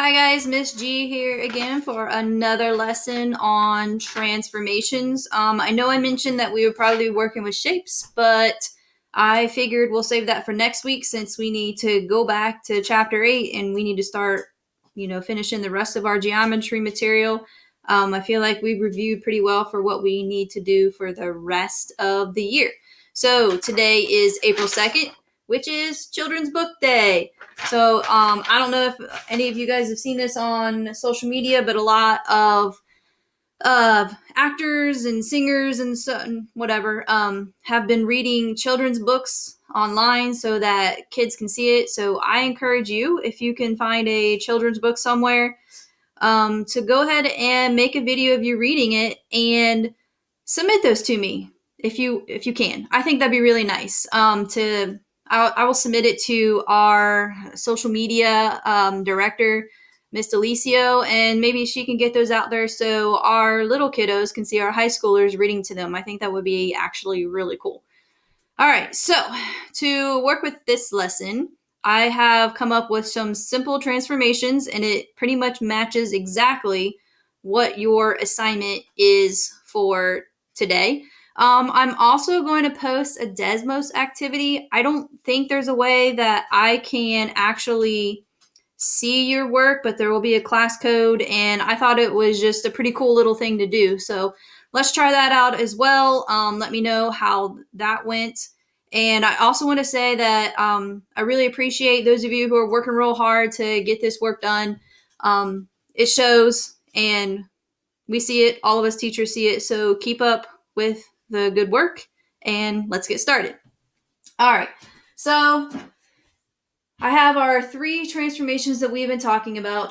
Hi guys, Miss G here again for another lesson on transformations. I know I mentioned that we would probably be working with shapes, but I figured we'll save that for next week since we need to go back to chapter 8 and we need to start, finishing the rest of our geometry material. I feel like we reviewed pretty well for what we need to do for the rest of the year. So today is April 2nd, which is Children's Book Day. So I don't know if any of you guys have seen this on social media, but a lot of actors and singers and whatever have been reading children's books online so that kids can see it. So I encourage you, if you can find a children's book somewhere, to go ahead and make a video of you reading it and submit those to me if you can. I think that'd be really nice. I will submit it to our social media director, Miss Delicio, and maybe she can get those out there so our little kiddos can see our high schoolers reading to them. I think that would be actually really cool. All right, so to work with this lesson, I have come up with some simple transformations, and it pretty much matches exactly what your assignment is for today. I'm also going to post a Desmos activity. I don't think there's a way that I can actually see your work, but there will be a class code, and I thought it was just a pretty cool little thing to do. So let's try that out as well. Let me know how that went. And I also want to say that I really appreciate those of you who are working real hard to get this work done. It shows, and we see it. All of us teachers see it. So keep up with the good work, and let's get started. All right. So I have our 3 transformations that we've been talking about,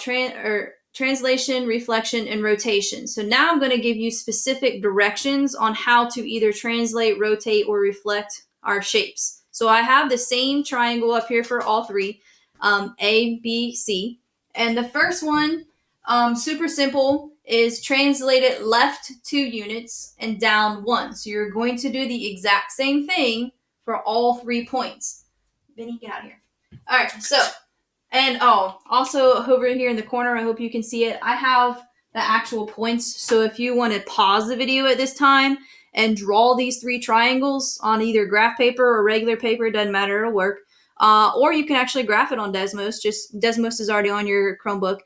translation, reflection, and rotation. So now I'm going to give you specific directions on how to either translate, rotate, or reflect our shapes. So I have the same triangle up here for all 3, A, B, C. And the first one, super simple, is translate it left 2 units and down 1. So you're going to do the exact same thing for all 3 points. Benny, get out of here. All right, so, and also over here in the corner, I hope you can see it, I have the actual points. So if you want to pause the video at this time and draw these 3 triangles on either graph paper or regular paper, it doesn't matter, it'll work. Or you can actually graph it on Desmos. Just Desmos is already on your Chromebook.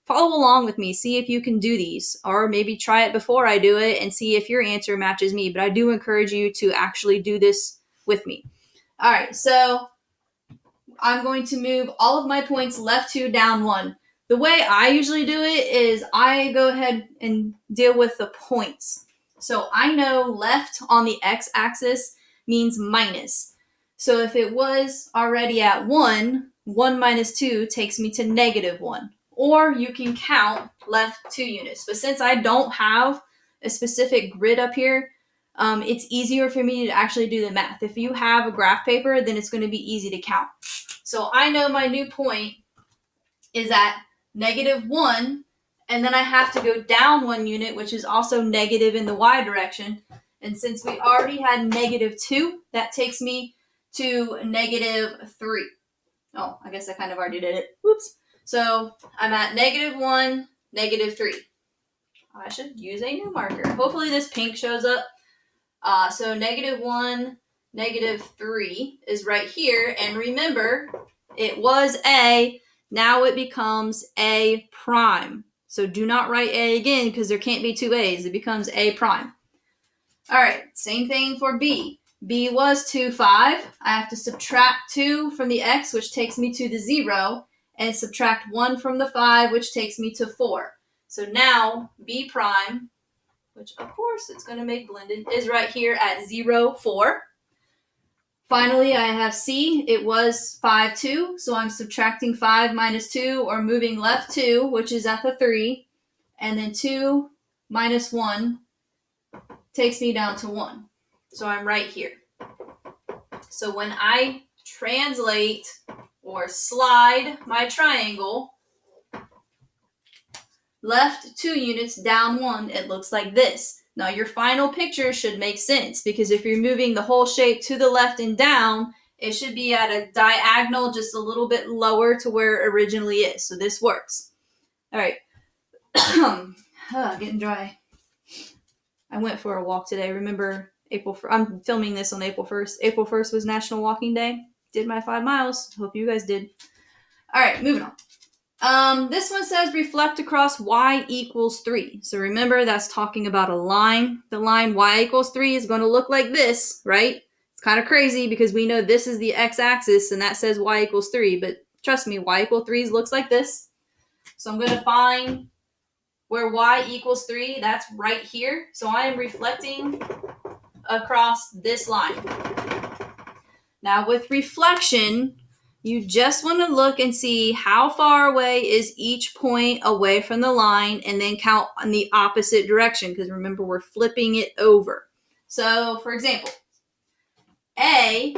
Follow along with me. See if you can do these, or maybe try it before I do it and see if your answer matches me. But I do encourage you to actually do this with me. All right, so I'm going to move all of my points left 2, down 1. The way I usually do it is I go ahead and deal with the points. So I know left on the x-axis means minus. So if it was already at 1, 1 minus 2 takes me to negative 1. Or you can count left 2 units. But since I don't have a specific grid up here, it's easier for me to actually do the math. If you have a graph paper, then it's going to be easy to count. So I know my new point is at negative 1, and then I have to go down 1 unit, which is also negative in the y direction. And since we already had negative 2, that takes me to negative 3. Oh, I guess I kind of already did it. Whoops. So I'm at negative 1, negative 3. I should use a new marker. Hopefully this pink shows up. So negative 1, negative 3 is right here. And remember, it was A. Now it becomes A prime. So do not write A again because there can't be 2 A's. It becomes A prime. All right, same thing for B. B was 2, 5. I have to subtract 2 from the x, which takes me to the 0, and subtract 1 from the 5, which takes me to 4. So now B prime, which of course it's going to make blended, is right here at 0, 4. Finally, I have C. It was 5, 2, so I'm subtracting 5 minus 2, or moving left 2, which is at the 3, and then 2 minus 1 takes me down to 1. So I'm right here. So when I translate or slide my triangle left 2 units, down 1, it looks like this. Now your final picture should make sense because if you're moving the whole shape to the left and down, it should be at a diagonal just a little bit lower to where it originally is. So this works. All right. Getting dry. I went for a walk today. Remember I'm filming this on April 1st. April 1st was National Walking Day. Did my 5 miles. Hope you guys did. All right, moving on. This one says reflect across y equals 3. So remember, that's talking about a line. The line y equals 3 is going to look like this, right? It's kind of crazy because we know this is the x-axis and that says y equals 3. But trust me, y equals 3 looks like this. So I'm going to find where y equals 3. That's right here. So I am reflecting across this line. Now with reflection, you just want to look and see how far away is each point away from the line and then count in the opposite direction because remember, we're flipping it over. So for example, A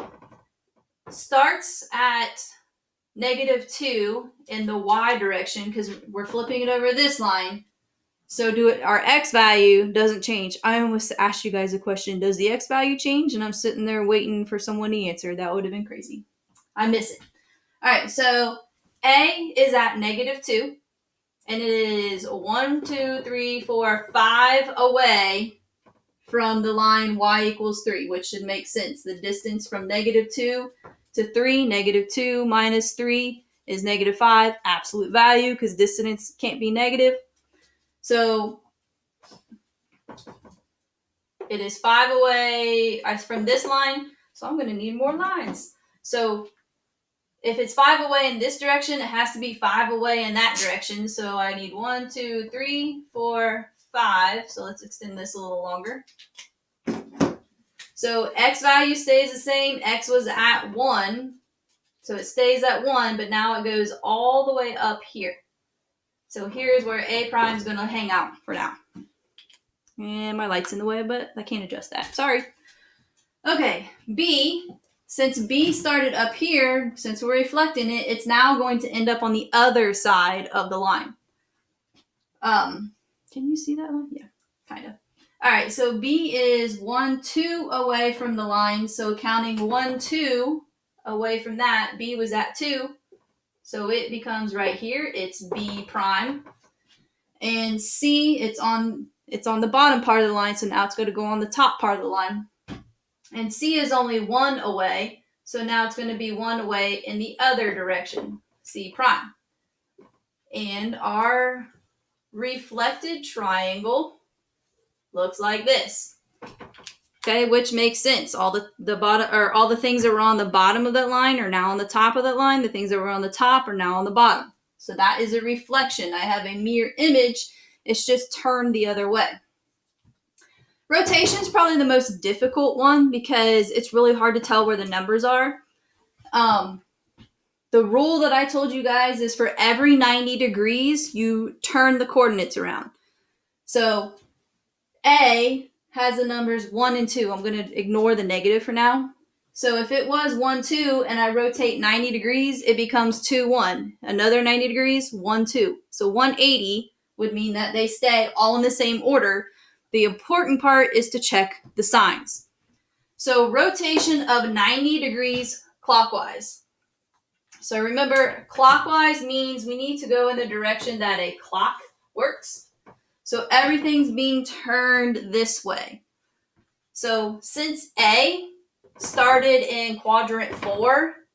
starts at -2 in the y direction because we're flipping it over this line. So our x value doesn't change. I almost asked you guys a question, does the x value change? And I'm sitting there waiting for someone to answer. That would have been crazy. I miss it. All right, so A is at -2, and it is 1, 2, 3, 4, 5 away from the line y equals 3, which should make sense. The distance from -2 to 3, -2 minus 3 is -5, absolute value, because distance can't be negative. So it is 5 away from this line, so I'm going to need more lines. So if it's 5 away in this direction, it has to be 5 away in that direction. So I need 1, 2, 3, 4, 5. So let's extend this a little longer. So x value stays the same. X was at 1. So it stays at 1, but now it goes all the way up here. So here's where A prime is going to hang out for now. And my light's in the way, but I can't adjust that. Sorry. Okay, B. Since B started up here, since we're reflecting it, it's now going to end up on the other side of the line. Can you see that one? Yeah, kind of. All right, so B is 1, 2 away from the line. So counting 1, 2 away from that, B was at 2. So it becomes right here. It's B prime. And C, it's on the bottom part of the line, so now it's going to go on the top part of the line. And C is only 1 away, so now it's going to be 1 away in the other direction, C prime. And our reflected triangle looks like this. Okay, which makes sense. All the bottom, or all the things that were on the bottom of that line are now on the top of that line. The things that were on the top are now on the bottom. So that is a reflection. I have a mirror image. It's just turned the other way. Rotation is probably the most difficult one because it's really hard to tell where the numbers are. The rule that I told you guys is for every 90 degrees, you turn the coordinates around. So A has the numbers 1 and 2. I'm going to ignore the negative for now. So if it was 1, 2, and I rotate 90 degrees, it becomes 2, 1. Another 90 degrees, 1, 2. So 180 would mean that they stay all in the same order. The important part is to check the signs. So rotation of 90 degrees clockwise. So remember, clockwise means we need to go in the direction that a clock works. So everything's being turned this way. So since A started in quadrant 4,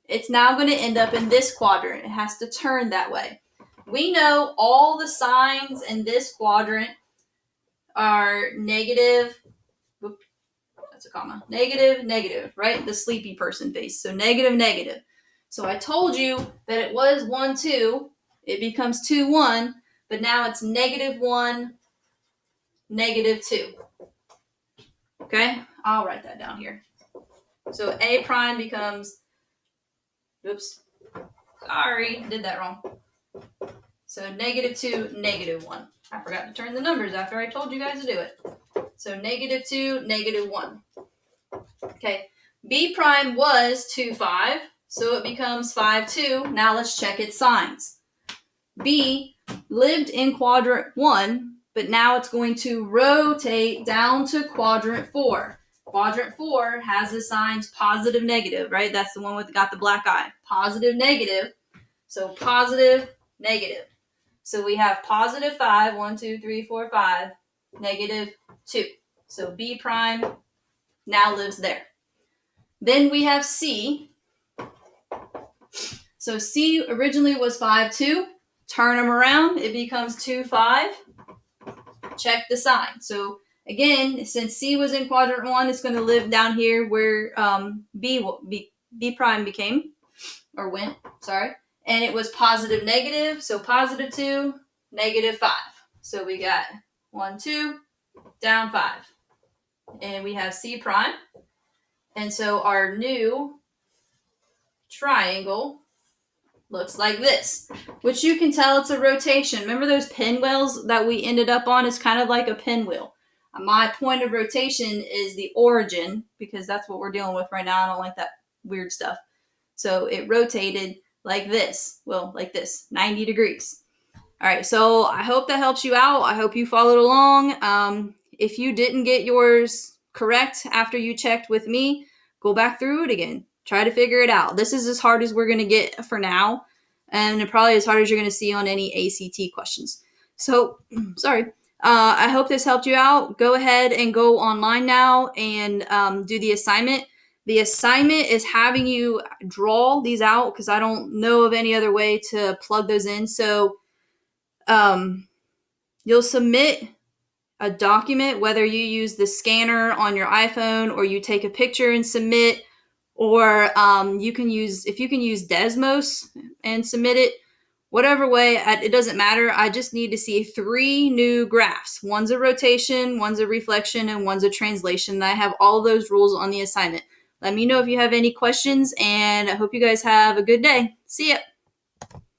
it's now going to end up in this quadrant. It has to turn that way. We know all the signs in this quadrant are negative, that's a comma, negative, negative, right? The sleepy person face. So negative, negative. So I told you that it was 1, 2. It becomes 2, 1. But now it's -1, -2. Okay? I'll write that down here. So A prime becomes, oops, sorry, did that wrong. So -2, -1. I forgot to turn the numbers after I told you guys to do it. So -2, -1. Okay, B prime was 2, 5, so it becomes 5, 2. Now let's check its signs. B lived in quadrant 1, but now it's going to rotate down to quadrant 4. Quadrant 4 has the signs positive, negative, right? That's the one with got the black eye. Positive, negative. So positive, negative. So we have positive 5, 1, 2, 3, 4, 5, negative 2. So B prime now lives there. Then we have C. So C originally was 5, 2. Turn them around, it becomes 2, 5. Check the sign. So again, since C was in quadrant 1, it's going to live down here where B prime became, or went, sorry. And it was positive, negative. So positive 2, negative 5. So we got 1, 2, down 5. And we have C prime. And so our new triangle looks like this, which you can tell it's a rotation. Remember those pinwheels that we ended up on? It's kind of like a pinwheel. My point of rotation is the origin, because that's what we're dealing with right now. I don't like that weird stuff. So it rotated like this. Well, like this, 90 degrees. All right, so I hope that helps you out. I hope you followed along. If you didn't get yours correct after you checked with me, go back through it again. Try to figure it out. This is as hard as we're going to get for now, and probably as hard as you're going to see on any ACT questions. So, sorry. I hope this helped you out. Go ahead and go online now and do the assignment. The assignment is having you draw these out because I don't know of any other way to plug those in. So you'll submit a document, whether you use the scanner on your iPhone or you take a picture and submit, or you can use Desmos and submit it. Whatever way, it doesn't matter. I just need to see 3 new graphs. One's a rotation, one's a reflection, and one's a translation. And I have all of those rules on the assignment. Let me know if you have any questions, and I hope you guys have a good day. See ya.